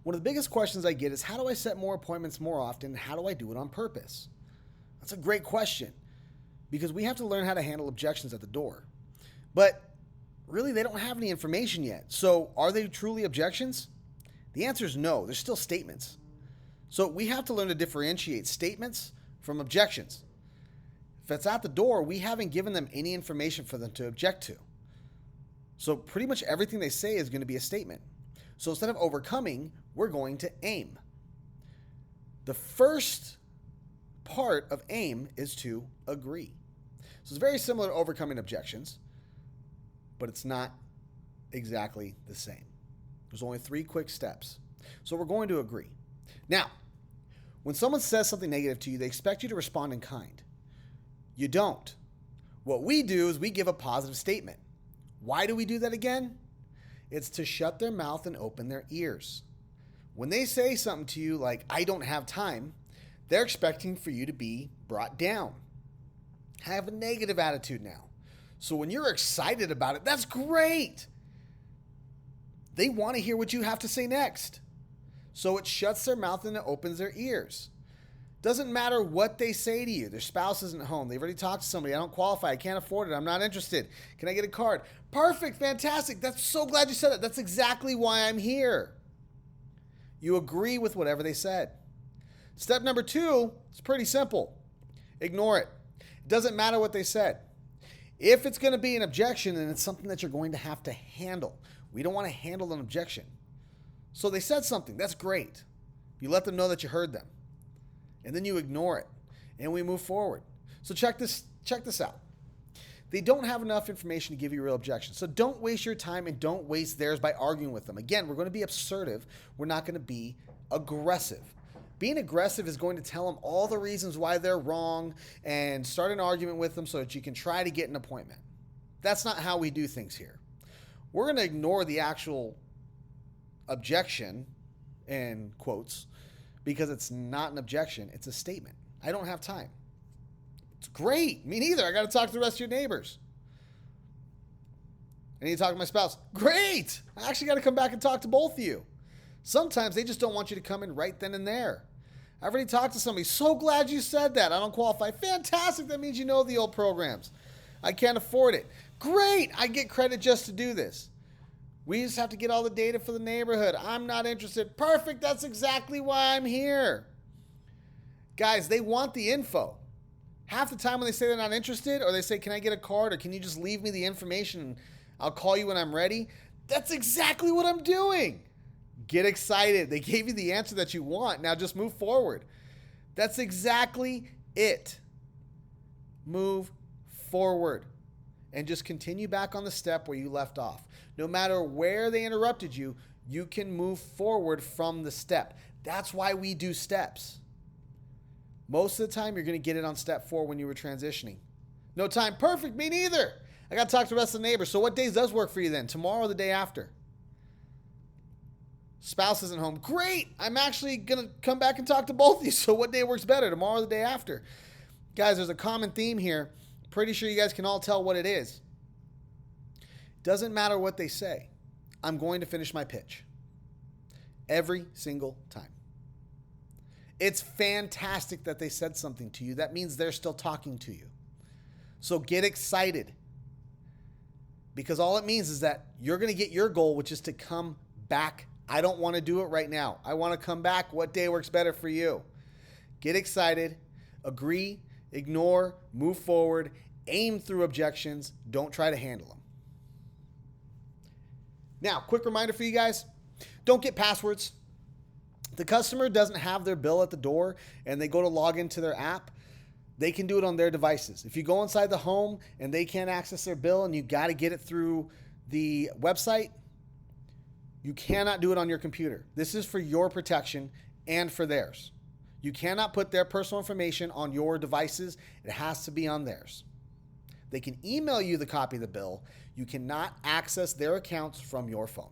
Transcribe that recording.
One of the biggest questions I get is how do I set more appointments more often? How do I do it on purpose? That's a great question because we have to learn how to handle objections at the door. But really, they don't have any information yet. So are they truly objections? The answer is no. They're still statements. So we have to learn to differentiate statements from objections. If it's at the door, we haven't given them any information for them to object to. So pretty much everything they say is going to be a statement. So instead of overcoming, we're going to aim. The first part of aim is to agree. So it's very similar to overcoming objections, but it's not exactly the same. There's only 3 quick steps. So we're going to agree. Now, when someone says something negative to you, they expect you to respond in kind. You don't. What we do is we give a positive statement. Why do we do that again? It's to shut their mouth and open their ears. When they say something to you like, I don't have time, they're expecting for you to be brought down. Have a negative attitude now. So when you're excited about it, that's great. They want to hear what you have to say next. So it shuts their mouth and it opens their ears. Doesn't matter what they say to you. Their spouse isn't home. They've already talked to somebody. I don't qualify. I can't afford it. I'm not interested. Can I get a card? Perfect. Fantastic. That's so glad you said that. That's exactly why I'm here. You agree with whatever they said. Step number 2 is pretty simple. Ignore it. It doesn't matter what they said. If it's going to be an objection, then it's something that you're going to have to handle. We don't want to handle an objection. So they said something. That's great. You let them know that you heard them. And then you ignore it. And we move forward. So check this out. They don't have enough information to give you a real objection. So don't waste your time and don't waste theirs by arguing with them. Again, we're going to be assertive. We're not going to be aggressive. Being aggressive is going to tell them all the reasons why they're wrong and start an argument with them so that you can try to get an appointment. That's not how we do things here. We're going to ignore the actual objection, in quotes, because it's not an objection. It's a statement. I don't have time. It's great. Me neither. I got to talk to the rest of your neighbors. I need to talk to my spouse. Great. I actually got to come back and talk to both of you. Sometimes they just don't want you to come in right then and there. I've already talked to somebody. So glad you said that. I don't qualify. Fantastic. That means you know the old programs. I can't afford it. Great. I get credit just to do this. We just have to get all the data for the neighborhood. I'm not interested. Perfect. That's exactly why I'm here. Guys, they want the info. Half the time when they say they're not interested or they say, can I get a card or can you just leave me the information and I'll call you when I'm ready? That's exactly what I'm doing. Get excited. They gave you the answer that you want. Now just move forward. That's exactly it. Move forward and just continue back on the step where you left off. No matter where they interrupted you, you can move forward from the step. That's why we do steps. Most of the time, you're going to get it on step 4 when you were transitioning. No time. Perfect. Me neither. I got to talk to the rest of the neighbors. So what days does work for you then? Tomorrow or the day after? Spouse isn't home. Great. I'm actually going to come back and talk to both of you. So what day works better? Tomorrow or the day after? Guys, there's a common theme here. Pretty sure you guys can all tell what it is. Doesn't matter what they say. I'm going to finish my pitch. Every single time. It's fantastic that they said something to you. That means they're still talking to you. So get excited. Because all it means is that you're going to get your goal, which is to come back. I don't want to do it right now. I want to come back. What day works better for you? Get excited. Agree. Ignore. Move forward. Aim through objections. Don't try to handle them. Now, quick reminder for you guys. Don't get passwords. The customer doesn't have their bill at the door and they go to log into their app, they can do it on their devices. If you go inside the home and they can't access their bill and you got to get it through the website, you cannot do it on your computer. This is for your protection and for theirs. You cannot put their personal information on your devices. It has to be on theirs. They can email you the copy of the bill. You cannot access their accounts from your phone.